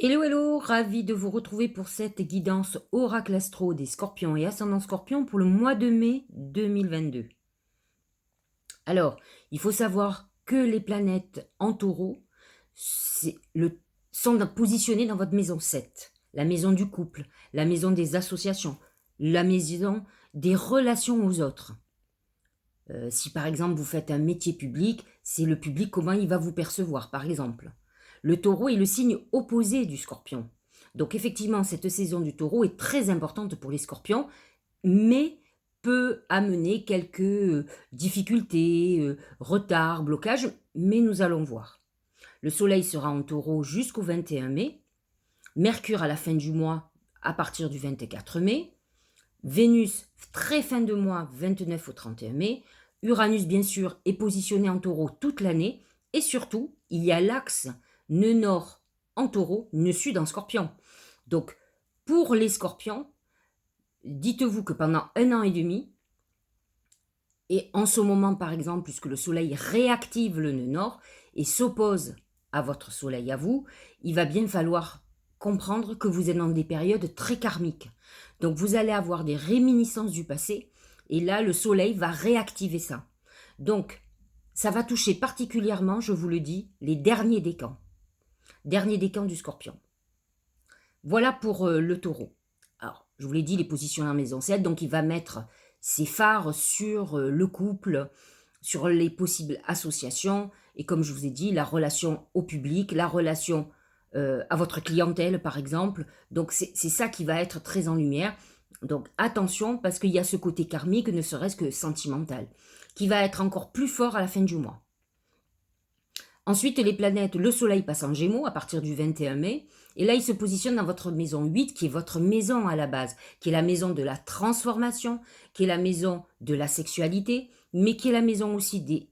Hello, hello, ravi de vous retrouver pour cette guidance Oracle Astro des Scorpions et Ascendant Scorpion pour le mois de mai 2022. Alors, il faut savoir que les planètes en taureau sont positionnées dans votre maison 7, la maison du couple, la maison des associations, la maison des relations aux autres. Si par exemple vous faites un métier public, c'est le public comment il va vous percevoir par exemple. Le taureau est le signe opposé du scorpion. Donc effectivement, cette saison du taureau est très importante pour les scorpions, mais peut amener quelques difficultés, retards, blocages, mais nous allons voir. Le soleil sera en taureau jusqu'au 21 mai, Mercure à la fin du mois à partir du 24 mai, Vénus très fin de mois 29 au 31 mai, Uranus bien sûr est positionné en taureau toute l'année, et surtout il y a l'axe nœud nord en taureau, nœud sud en scorpion. Donc pour les scorpions, dites-vous que pendant 1 an et demi, et en ce moment par exemple, puisque le soleil réactive le nœud nord et s'oppose à votre soleil à vous, il va bien falloir comprendre que vous êtes dans des périodes très karmiques. Donc vous allez avoir des réminiscences du passé, et là le soleil va réactiver ça. Donc ça va toucher particulièrement, je vous le dis, les derniers décans. Dernier décan du scorpion. Voilà pour le taureau. Alors, je vous l'ai dit, il est positionné en maison 7, donc il va mettre ses phares sur le couple, sur les possibles associations, et comme je vous ai dit, la relation au public, la relation à votre clientèle, par exemple. Donc, c'est ça qui va être très en lumière. Donc, attention, parce qu'il y a ce côté karmique, ne serait-ce que sentimental, qui va être encore plus fort à la fin du mois. Ensuite, les planètes, le soleil passe en gémeaux à partir du 21 mai, et là, il se positionne dans votre maison 8, qui est votre maison à la base, qui est la maison de la transformation, qui est la maison de la sexualité, mais qui est la maison aussi des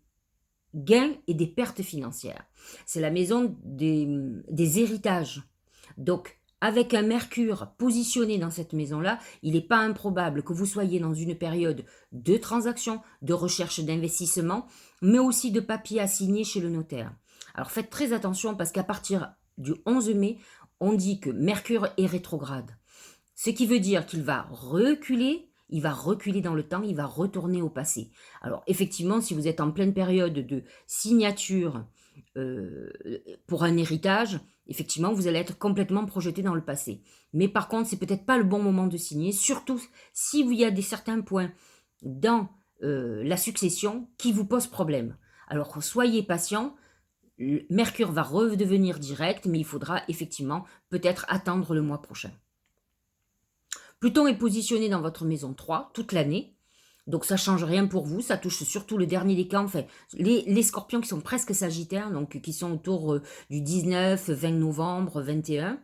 gains et des pertes financières. C'est la maison des héritages. Donc, avec un Mercure positionné dans cette maison-là, il n'est pas improbable que vous soyez dans une période de transaction, de recherche d'investissement, mais aussi de papiers à signer chez le notaire. Alors faites très attention parce qu'à partir du 11 mai, on dit que Mercure est rétrograde. Ce qui veut dire qu'il va reculer, il va reculer dans le temps, il va retourner au passé. Alors effectivement, si vous êtes en pleine période de signature pour un héritage, effectivement, vous allez être complètement projeté dans le passé. Mais par contre, c'est peut-être pas le bon moment de signer, surtout si il y a certains points dans la succession qui vous posent problème. Alors soyez patient, Mercure va redevenir direct, mais il faudra effectivement peut-être attendre le mois prochain. Pluton est positionné dans votre maison 3 toute l'année, donc ça ne change rien pour vous, ça touche surtout le dernier décan, enfin, les scorpions qui sont presque sagittaires, donc qui sont autour du 19, 20 novembre, 21.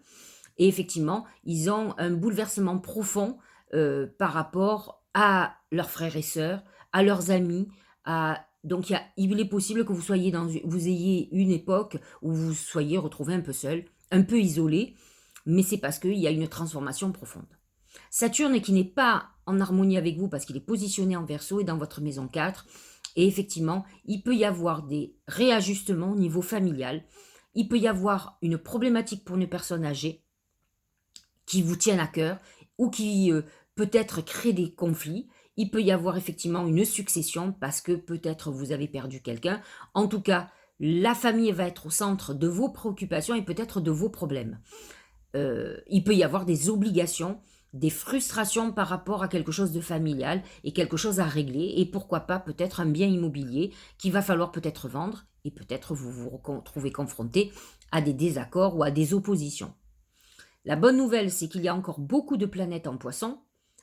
Et effectivement, ils ont un bouleversement profond par rapport à leurs frères et sœurs, à leurs amis, donc il est possible que vous ayez une époque où vous soyez retrouvé un peu seul, un peu isolé, mais c'est parce qu'il y a une transformation profonde. Saturne qui n'est pas en harmonie avec vous parce qu'il est positionné en Verseau et dans votre maison 4. Et effectivement, il peut y avoir des réajustements au niveau familial. Il peut y avoir une problématique pour une personne âgée qui vous tienne à cœur ou qui peut-être crée des conflits. Il peut y avoir effectivement une succession parce que peut-être vous avez perdu quelqu'un. En tout cas, la famille va être au centre de vos préoccupations et peut-être de vos problèmes. Il peut y avoir des obligations, des frustrations par rapport à quelque chose de familial et quelque chose à régler, et pourquoi pas peut-être un bien immobilier qu'il va falloir peut-être vendre, et peut-être vous vous retrouvez confronté à des désaccords ou à des oppositions. La bonne nouvelle, c'est qu'il y a encore beaucoup de planètes en poisson,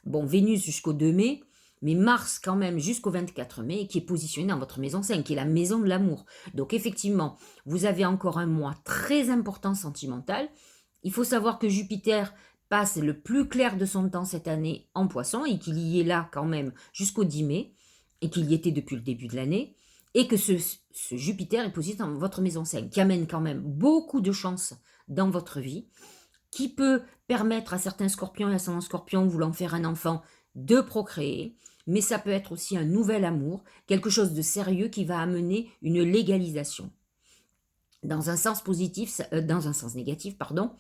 bon, Vénus jusqu'au 2 mai, mais Mars quand même jusqu'au 24 mai, qui est positionné dans votre maison 5, qui est la maison de l'amour. Donc effectivement, vous avez encore un mois très important sentimental. Il faut savoir que Jupiter passe le plus clair de son temps cette année en poisson et qu'il y est là quand même jusqu'au 10 mai et qu'il y était depuis le début de l'année et que ce Jupiter est positionné dans votre maison 5 qui amène quand même beaucoup de chances dans votre vie, qui peut permettre à certains scorpions et ascendants scorpions voulant faire un enfant de procréer, mais ça peut être aussi un nouvel amour, quelque chose de sérieux qui va amener une légalisation. Dans un sens positif, dans un sens négatif, pardon,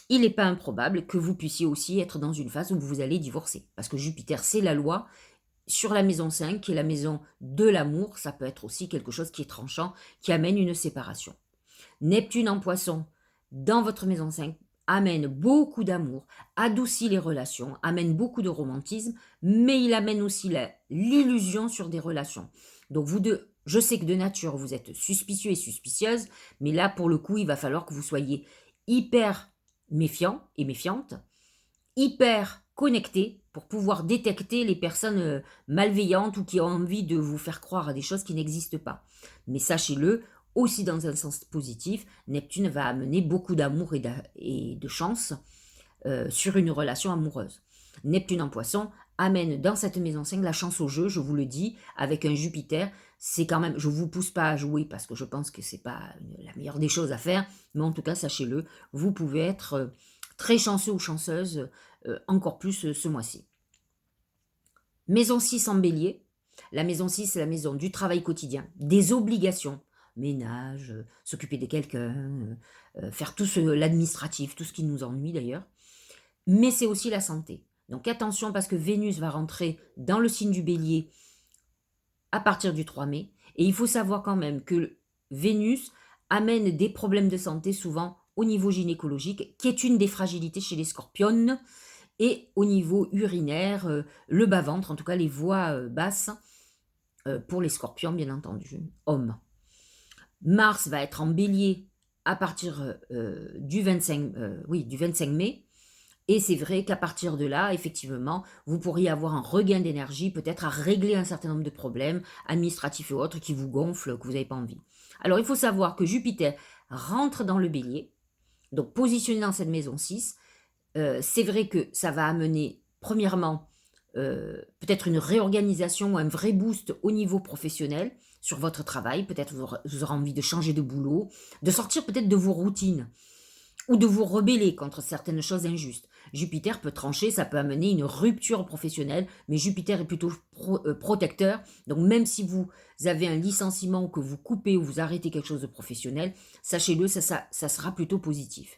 il n'est pas improbable que vous puissiez aussi être dans une phase où vous allez divorcer. Parce que Jupiter, c'est la loi. Sur la maison 5, qui est la maison de l'amour, ça peut être aussi quelque chose qui est tranchant, qui amène une séparation. Neptune en poisson, dans votre maison 5, amène beaucoup d'amour, adoucit les relations, amène beaucoup de romantisme, mais il amène aussi l'illusion sur des relations. Donc vous deux, je sais que de nature, vous êtes suspicieux et suspicieuse, mais là, pour le coup, il va falloir que vous soyez hyper méfiant et méfiante, hyper connecté pour pouvoir détecter les personnes malveillantes ou qui ont envie de vous faire croire à des choses qui n'existent pas. Mais sachez-le, aussi dans un sens positif, Neptune va amener beaucoup d'amour et de chance sur une relation amoureuse. Neptune en poisson amène dans cette maison 5 la chance au jeu, je vous le dis, avec un Jupiter. C'est quand même, je ne vous pousse pas à jouer parce que je pense que ce n'est pas la meilleure des choses à faire, mais en tout cas, sachez-le, vous pouvez être très chanceux ou chanceuse encore plus ce mois-ci. Maison 6 en bélier. La maison 6, c'est la maison du travail quotidien, des obligations, ménage, s'occuper de quelqu'un, faire tout l'administratif, tout ce qui nous ennuie d'ailleurs. Mais c'est aussi la santé. Donc attention parce que Vénus va rentrer dans le signe du bélier à partir du 3 mai. Et il faut savoir quand même que Vénus amène des problèmes de santé souvent au niveau gynécologique, qui est une des fragilités chez les scorpionnes, et au niveau urinaire, le bas-ventre, en tout cas les voies basses, pour les scorpions bien entendu, hommes. Mars va être en bélier à partir du 25 mai. Et c'est vrai qu'à partir de là, effectivement, vous pourriez avoir un regain d'énergie, peut-être à régler un certain nombre de problèmes administratifs et autres qui vous gonflent, que vous n'avez pas envie. Alors, il faut savoir que Jupiter rentre dans le bélier, donc positionné dans cette maison 6. C'est vrai que ça va amener, premièrement, peut-être une réorganisation ou un vrai boost au niveau professionnel sur votre travail. Peut-être vous aurez envie de changer de boulot, de sortir peut-être de vos routines ou de vous rebeller contre certaines choses injustes. Jupiter peut trancher, ça peut amener une rupture professionnelle, mais Jupiter est plutôt protecteur. Donc même si vous avez un licenciement ou que vous coupez ou vous arrêtez quelque chose de professionnel, sachez-le, ça sera plutôt positif.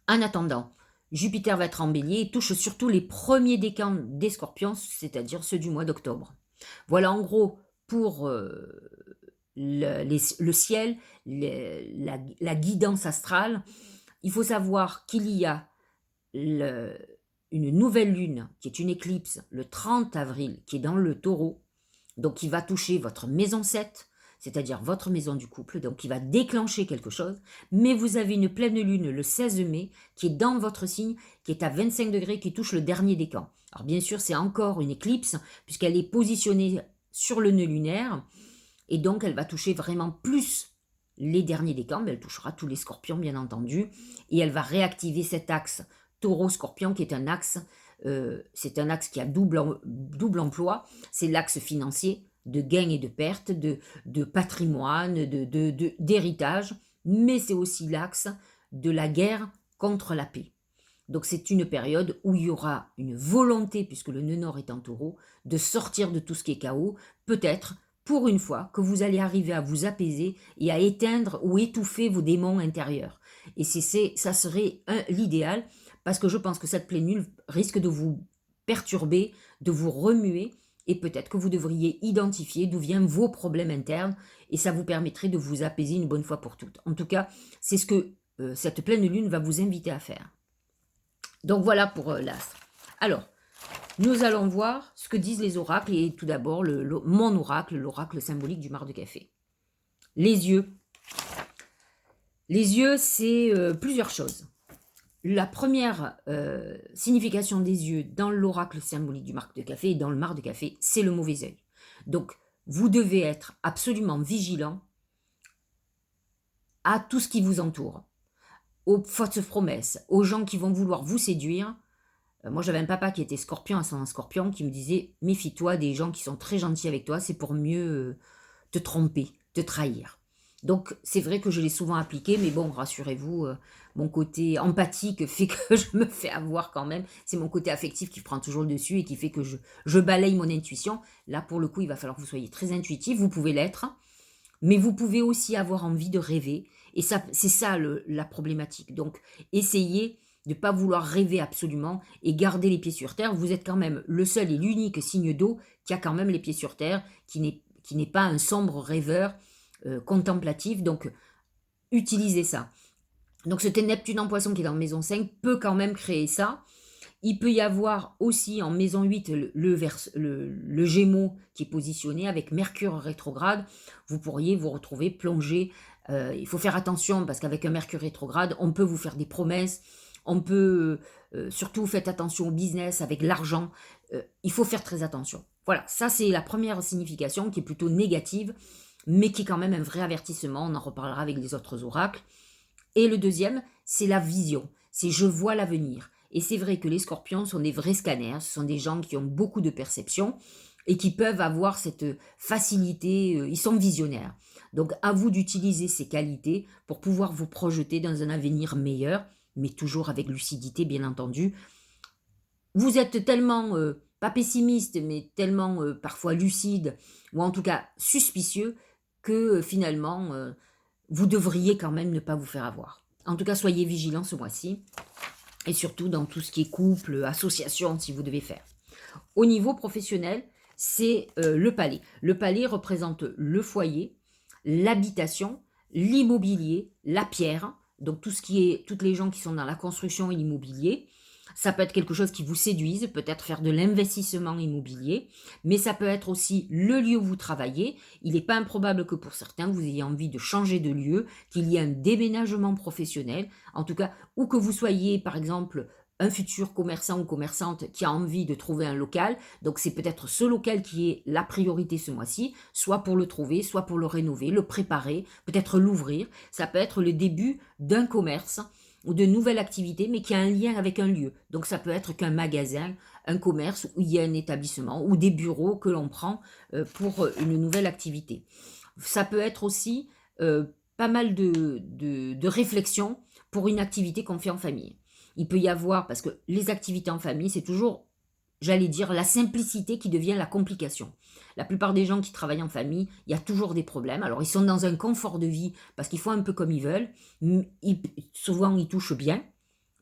En attendant, Jupiter va être en bélier et touche surtout les premiers décans des scorpions, c'est-à-dire ceux du mois d'octobre. Voilà en gros pour le ciel, la guidance astrale. Il faut savoir qu'il y a une nouvelle lune, qui est une éclipse, le 30 avril, qui est dans le taureau, donc qui va toucher votre maison 7, c'est-à-dire votre maison du couple, donc qui va déclencher quelque chose, mais vous avez une pleine lune le 16 mai, qui est dans votre signe, qui est à 25 degrés, qui touche le dernier décan. Alors bien sûr, c'est encore une éclipse, puisqu'elle est positionnée sur le nœud lunaire, et donc elle va toucher vraiment plus les derniers décans, mais elle touchera tous les scorpions bien entendu, et elle va réactiver cet axe taureau-scorpion qui est un axe, c'est un axe qui a double emploi, c'est l'axe financier, de gains et de pertes, de patrimoine, d'héritage, mais c'est aussi l'axe de la guerre contre la paix. Donc c'est une période où il y aura une volonté, puisque le nœud nord est en taureau, de sortir de tout ce qui est chaos, peut-être pour une fois que vous allez arriver à vous apaiser et à éteindre ou étouffer vos démons intérieurs. Et ça serait l'idéal, parce que je pense que cette pleine lune risque de vous perturber, de vous remuer, et peut-être que vous devriez identifier d'où viennent vos problèmes internes, et ça vous permettrait de vous apaiser une bonne fois pour toutes. En tout cas, c'est ce que cette pleine lune va vous inviter à faire. Donc voilà pour l'astre. Alors, nous allons voir ce que disent les oracles, et tout d'abord mon oracle, l'oracle symbolique du mar de café. Les yeux. Les yeux, c'est plusieurs choses. La première signification des yeux dans l'oracle symbolique du mar de café et dans le mar de café, c'est le mauvais œil. Donc, vous devez être absolument vigilant à tout ce qui vous entoure, aux fausses promesses, aux gens qui vont vouloir vous séduire. Moi, j'avais un papa qui était scorpion, ascendant scorpion, qui me disait « Méfie-toi des gens qui sont très gentils avec toi, c'est pour mieux te tromper, te trahir. » Donc, c'est vrai que je l'ai souvent appliqué, mais bon, rassurez-vous, mon côté empathique fait que je me fais avoir quand même. C'est mon côté affectif qui prend toujours le dessus et qui fait que je balaye mon intuition. Là, pour le coup, il va falloir que vous soyez très intuitif, vous pouvez l'être, mais vous pouvez aussi avoir envie de rêver Et ça, c'est ça la problématique. Donc, essayez de ne pas vouloir rêver absolument et garder les pieds sur terre. Vous êtes quand même le seul et l'unique signe d'eau qui a quand même les pieds sur terre, qui n'est pas un sombre rêveur contemplatif. Donc, utilisez ça. Donc, ce Neptune en poisson qui est dans maison 5 peut quand même créer ça. Il peut y avoir aussi en maison 8 le Gémeaux qui est positionné avec Mercure rétrograde. Vous pourriez vous retrouver plongé. Il faut faire attention parce qu'avec un Mercure rétrograde, on peut vous faire des promesses. On peut, surtout faites attention au business avec l'argent. Il faut faire très attention. Voilà, ça c'est la première signification qui est plutôt négative, mais qui est quand même un vrai avertissement. On en reparlera avec les autres oracles. Et le deuxième, c'est la vision. C'est je vois l'avenir. Et c'est vrai que les scorpions sont des vrais scanners, ce sont des gens qui ont beaucoup de perception et qui peuvent avoir cette facilité, ils sont visionnaires. Donc à vous d'utiliser ces qualités pour pouvoir vous projeter dans un avenir meilleur, mais toujours avec lucidité bien entendu. Vous êtes tellement, pas pessimiste, mais tellement parfois lucide, ou en tout cas suspicieux, que finalement, vous devriez quand même ne pas vous faire avoir. En tout cas, soyez vigilants ce mois-ci. Et surtout dans tout ce qui est couple, association, si vous devez faire. Au niveau professionnel, c'est le palais. Le palais représente le foyer, l'habitation, l'immobilier, la pierre, donc tout ce qui est, toutes les gens qui sont dans la construction et l'immobilier. Ça peut être quelque chose qui vous séduise, peut-être faire de l'investissement immobilier, mais ça peut être aussi le lieu où vous travaillez. Il n'est pas improbable que pour certains, vous ayez envie de changer de lieu, qu'il y ait un déménagement professionnel, en tout cas, ou que vous soyez, par exemple, un futur commerçant ou commerçante qui a envie de trouver un local. Donc c'est peut-être ce local qui est la priorité ce mois-ci, soit pour le trouver, soit pour le rénover, le préparer, peut-être l'ouvrir. Ça peut être le début d'un commerce ou de nouvelles activités, mais qui a un lien avec un lieu. Donc ça peut être qu'un magasin, un commerce où il y a un établissement, ou des bureaux que l'on prend pour une nouvelle activité. Ça peut être aussi pas mal de réflexions pour une activité qu'on fait en famille. Il peut y avoir, parce que les activités en famille, c'est toujours, j'allais dire, la simplicité qui devient la complication. La plupart des gens qui travaillent en famille, il y a toujours des problèmes. Alors, ils sont dans un confort de vie parce qu'ils font un peu comme ils veulent. Souvent, ils touchent bien,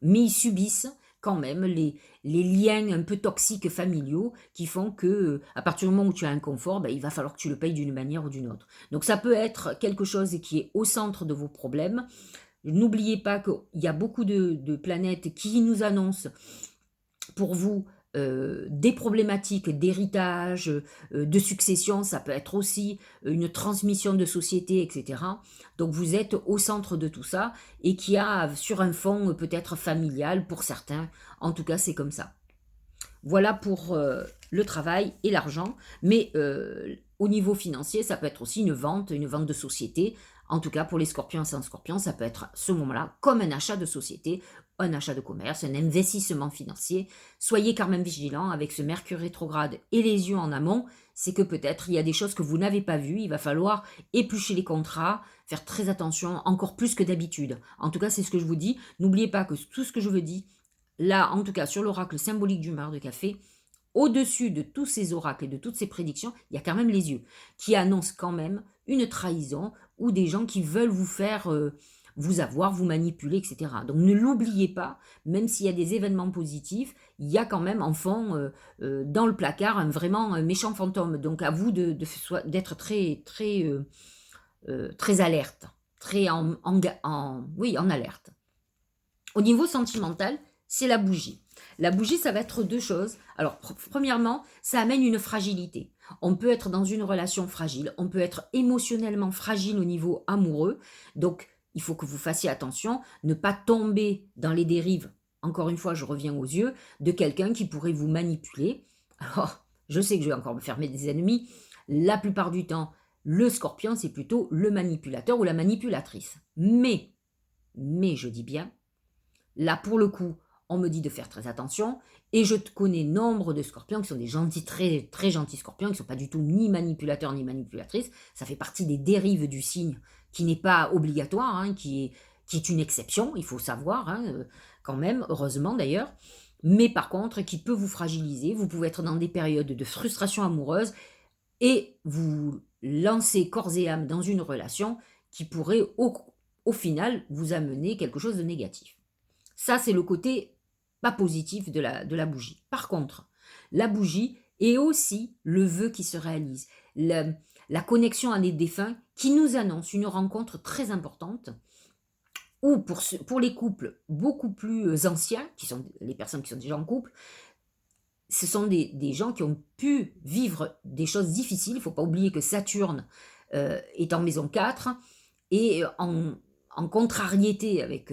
mais ils subissent quand même les liens un peu toxiques familiaux qui font que, à partir du moment où tu as un confort, ben, il va falloir que tu le payes d'une manière ou d'une autre. Donc, ça peut être quelque chose qui est au centre de vos problèmes. N'oubliez pas qu'il y a beaucoup de planètes qui nous annoncent pour vous des problématiques d'héritage, de succession, ça peut être aussi une transmission de société, etc. Donc vous êtes au centre de tout ça et qui a sur un fond peut-être familial pour certains. En tout cas, c'est comme ça. Voilà pour le travail et l'argent, mais au niveau financier, ça peut être aussi une vente de société. En tout cas, pour les scorpions et sans scorpions, ça peut être à ce moment-là comme un achat de société, un achat de commerce, un investissement financier. Soyez quand même vigilants avec ce Mercure rétrograde et les yeux en amont. C'est que peut-être il y a des choses que vous n'avez pas vues. Il va falloir éplucher les contrats, faire très attention, encore plus que d'habitude. En tout cas, c'est ce que je vous dis. N'oubliez pas que tout ce que je vous dis, là, en tout cas, sur l'oracle symbolique du mar de café, au-dessus de tous ces oracles et de toutes ces prédictions, il y a quand même les yeux qui annoncent quand même une trahison ou des gens qui veulent vous faire vous avoir, vous manipuler, etc. Donc ne l'oubliez pas, même s'il y a des événements positifs, il y a quand même en fond dans le placard vraiment un méchant fantôme. Donc à vous d'être très, très, très alerte, très en alerte. Au niveau sentimental, c'est la bougie. La bougie, ça va être deux choses. Alors, premièrement, ça amène une fragilité. On peut être dans une relation fragile, on peut être émotionnellement fragile au niveau amoureux. Donc, il faut que vous fassiez attention, ne pas tomber dans les dérives, encore une fois, je reviens aux yeux, de quelqu'un qui pourrait vous manipuler. Alors, je sais que je vais encore me fermer des ennemis. La plupart du temps, le scorpion, c'est plutôt le manipulateur ou la manipulatrice. Mais, je dis bien, là, pour le coup, on me dit de faire très attention. Et je connais nombre de scorpions qui sont des gentils, très, très gentils scorpions, qui ne sont pas du tout ni manipulateurs ni manipulatrices. Ça fait partie des dérives du signe, qui n'est pas obligatoire, hein, qui est une exception, il faut savoir, hein, quand même, heureusement d'ailleurs. Mais par contre, qui peut vous fragiliser. Vous pouvez être dans des périodes de frustration amoureuse et vous lancer corps et âme dans une relation qui pourrait au final vous amener quelque chose de négatif. Ça, c'est le côté pas positif de la bougie. Par contre, la bougie est aussi le vœu qui se réalise, la connexion à des défunts qui nous annonce une rencontre très importante, ou pour les couples beaucoup plus anciens, qui sont les personnes qui sont déjà en couple, ce sont des gens qui ont pu vivre des choses difficiles. Il ne faut pas oublier que Saturne est en maison 4 et en contrariété avec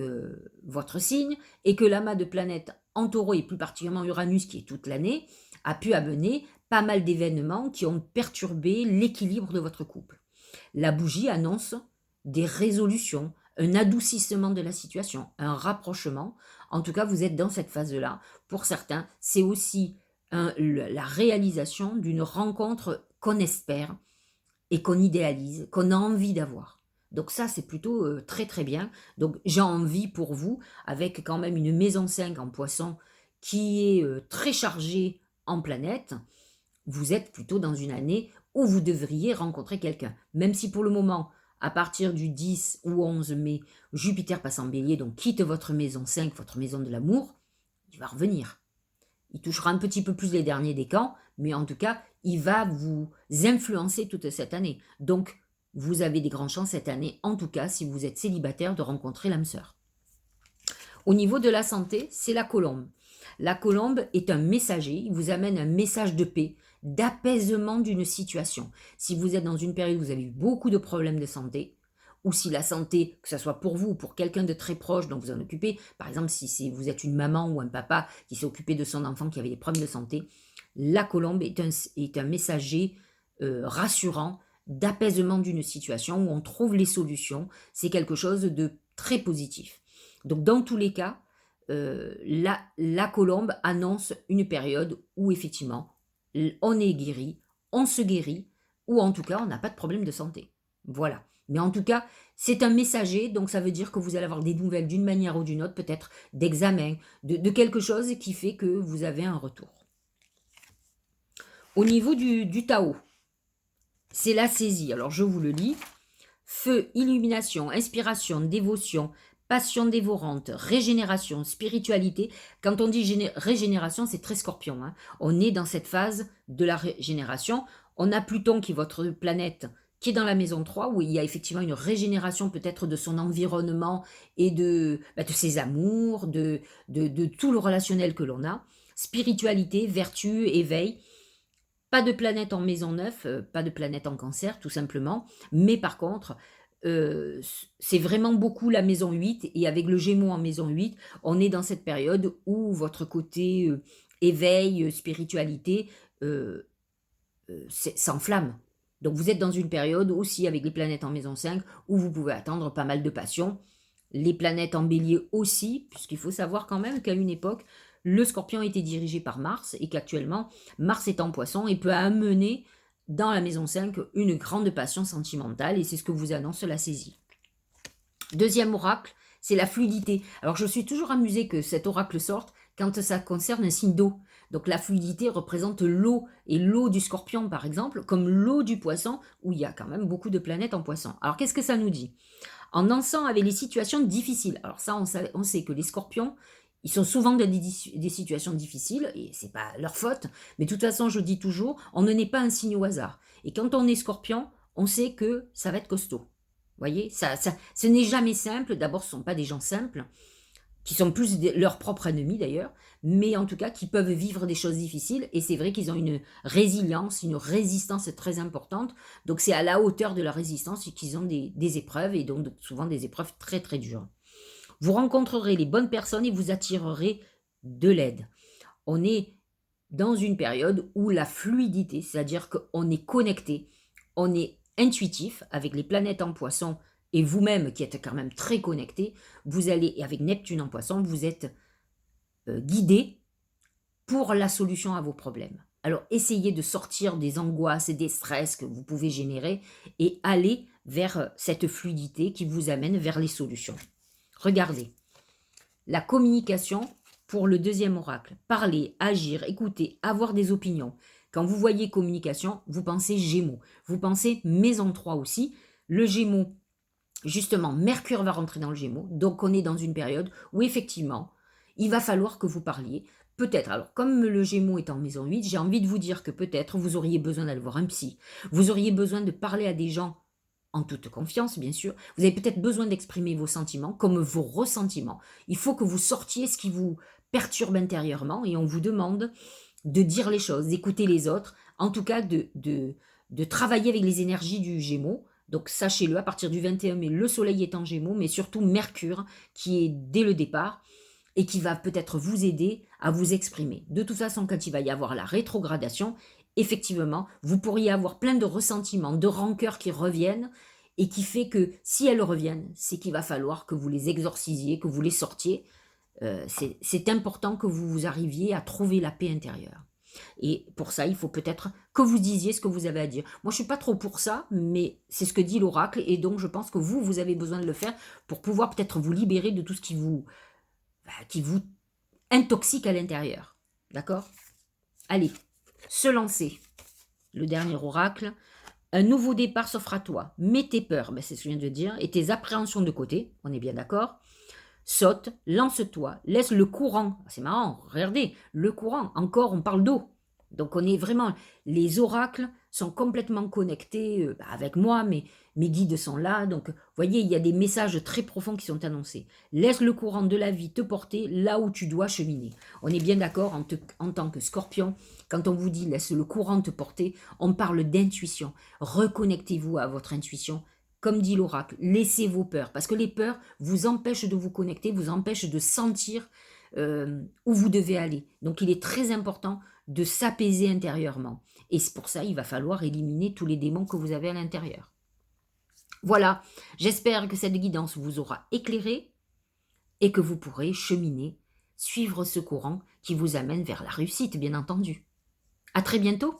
votre signe, et que l'amas de planètes en taureau, et plus particulièrement Uranus qui est toute l'année, a pu amener pas mal d'événements qui ont perturbé l'équilibre de votre couple. La bougie annonce des résolutions, un adoucissement de la situation, un rapprochement. En tout cas, vous êtes dans cette phase-là. Pour certains, c'est aussi la réalisation d'une rencontre qu'on espère et qu'on idéalise, qu'on a envie d'avoir. Donc ça, c'est plutôt très très bien. Donc j'ai envie pour vous, avec quand même une maison 5 en poisson qui est très chargée en planètes, vous êtes plutôt dans une année où vous devriez rencontrer quelqu'un. Même si pour le moment, à partir du 10 ou 11 mai, Jupiter passe en bélier, donc quitte votre maison 5, votre maison de l'amour, il va revenir. Il touchera un petit peu plus les derniers décans, mais en tout cas, il va vous influencer toute cette année. Donc, vous avez des grandes chances cette année, en tout cas, si vous êtes célibataire, de rencontrer l'âme sœur. Au niveau de la santé, c'est la colombe. La colombe est un messager, il vous amène un message de paix, d'apaisement d'une situation. Si vous êtes dans une période où vous avez eu beaucoup de problèmes de santé, ou si la santé, que ce soit pour vous ou pour quelqu'un de très proche dont vous en occupez, par exemple si vous êtes une maman ou un papa qui s'est occupé de son enfant qui avait des problèmes de santé, la colombe est un messager rassurant, d'apaisement d'une situation où on trouve les solutions. C'est quelque chose de très positif. Donc dans tous les cas, la colombe annonce une période où effectivement on est guéri, on se guérit, ou en tout cas on n'a pas de problème de santé. Voilà. Mais en tout cas, c'est un messager, donc ça veut dire que vous allez avoir des nouvelles d'une manière ou d'une autre, peut-être d'examen, de quelque chose qui fait que vous avez un retour. Au niveau du Tao, c'est la saisie. Alors je vous le lis. Feu, illumination, inspiration, dévotion, passion dévorante, régénération, spiritualité. Quand on dit régénération, c'est très Scorpion. Hein. On est dans cette phase de la régénération. On a Pluton qui est votre planète, qui est dans la maison 3, où il y a effectivement une régénération peut-être de son environnement et de ses amours, de tout le relationnel que l'on a. Spiritualité, vertu, éveil. Pas de planète en maison 9, pas de planète en cancer, tout simplement. Mais par contre, c'est vraiment beaucoup la maison 8. Et avec le Gémeaux en maison 8, on est dans cette période où votre côté éveil, spiritualité s'enflamme. Donc vous êtes dans une période aussi avec les planètes en maison 5 où vous pouvez attendre pas mal de passion. Les planètes en bélier aussi, puisqu'il faut savoir quand même qu'à une époque, le Scorpion était dirigé par Mars et qu'actuellement, Mars est en poisson et peut amener dans la maison 5 une grande passion sentimentale, et c'est ce que vous annonce la saisie. Deuxième oracle, c'est la fluidité. Alors je suis toujours amusée que cet oracle sorte quand ça concerne un signe d'eau. Donc la fluidité représente l'eau, et l'eau du Scorpion par exemple, comme l'eau du Poisson, où il y a quand même beaucoup de planètes en Poisson. Alors qu'est-ce que ça nous dit? En dansant avec les situations difficiles. Alors ça, on sait que les Scorpions, ils sont souvent dans des situations difficiles, et c'est pas leur faute, mais de toute façon, je dis toujours, on ne naît pas un signe au hasard. Et quand on est Scorpion, on sait que ça va être costaud. Vous voyez, ce n'est jamais simple. D'abord, ce ne sont pas des gens simples, qui sont plus leurs propres ennemis d'ailleurs, mais en tout cas qui peuvent vivre des choses difficiles, et c'est vrai qu'ils ont une résilience, une résistance très importante, donc c'est à la hauteur de la résistance qu'ils ont des épreuves, et donc souvent des épreuves très très dures. Vous rencontrerez les bonnes personnes et vous attirerez de l'aide. On est dans une période où la fluidité, c'est-à-dire qu'on est connecté, on est intuitif avec les planètes en poisson, et vous-même qui êtes quand même très connecté, vous allez, et avec Neptune en poisson, vous êtes guidé pour la solution à vos problèmes. Alors essayez de sortir des angoisses et des stress que vous pouvez générer et aller vers cette fluidité qui vous amène vers les solutions. Regardez, la communication pour le deuxième oracle. Parler, agir, écouter, avoir des opinions. Quand vous voyez communication, vous pensez Gémeaux. Vous pensez maison 3 aussi. Le Gémeaux, Justement, Mercure va rentrer dans le Gémeaux, donc on est dans une période où effectivement, il va falloir que vous parliez. Peut-être, alors comme le Gémeaux est en maison 8, j'ai envie de vous dire que peut-être vous auriez besoin d'aller voir un psy, vous auriez besoin de parler à des gens en toute confiance, bien sûr. Vous avez peut-être besoin d'exprimer vos sentiments, comme vos ressentiments. Il faut que vous sortiez ce qui vous perturbe intérieurement et on vous demande de dire les choses, d'écouter les autres, en tout cas de travailler avec les énergies du Gémeaux. Donc sachez-le, à partir du 21 mai, le Soleil est en Gémeaux, mais surtout Mercure, qui est dès le départ, et qui va peut-être vous aider à vous exprimer. De toute façon, quand il va y avoir la rétrogradation, effectivement, vous pourriez avoir plein de ressentiments, de rancœurs qui reviennent, et qui fait que si elles reviennent, c'est qu'il va falloir que vous les exorcisiez, que vous les sortiez. C'est important que vous arriviez à trouver la paix intérieure. Et pour ça, il faut peut-être que vous disiez ce que vous avez à dire. Moi, je suis pas trop pour ça, mais c'est ce que dit l'oracle, et donc je pense que vous avez besoin de le faire pour pouvoir peut-être vous libérer de tout ce qui vous intoxique à l'intérieur. D'accord? Allez, se lancer. Le dernier oracle. Un nouveau départ s'offre à toi. Mets tes peurs, c'est ce que je viens de dire, et tes appréhensions de côté. On est bien d'accord? Saute, lance-toi, laisse le courant. C'est marrant, regardez, le courant. Encore, on parle d'eau. Donc on est vraiment, les oracles sont complètement connectés avec moi, mes guides sont là. Donc vous voyez, il y a des messages très profonds qui sont annoncés. Laisse le courant de la vie te porter là où tu dois cheminer. On est bien d'accord en tant que scorpion, quand on vous dit laisse le courant te porter, on parle d'intuition. Reconnectez-vous à votre intuition. Comme dit l'oracle, laissez vos peurs, parce que les peurs vous empêchent de vous connecter, vous empêchent de sentir où vous devez aller. Donc il est très important de s'apaiser intérieurement. Et c'est pour ça il va falloir éliminer tous les démons que vous avez à l'intérieur. Voilà, j'espère que cette guidance vous aura éclairé et que vous pourrez cheminer, suivre ce courant qui vous amène vers la réussite, bien entendu. À très bientôt.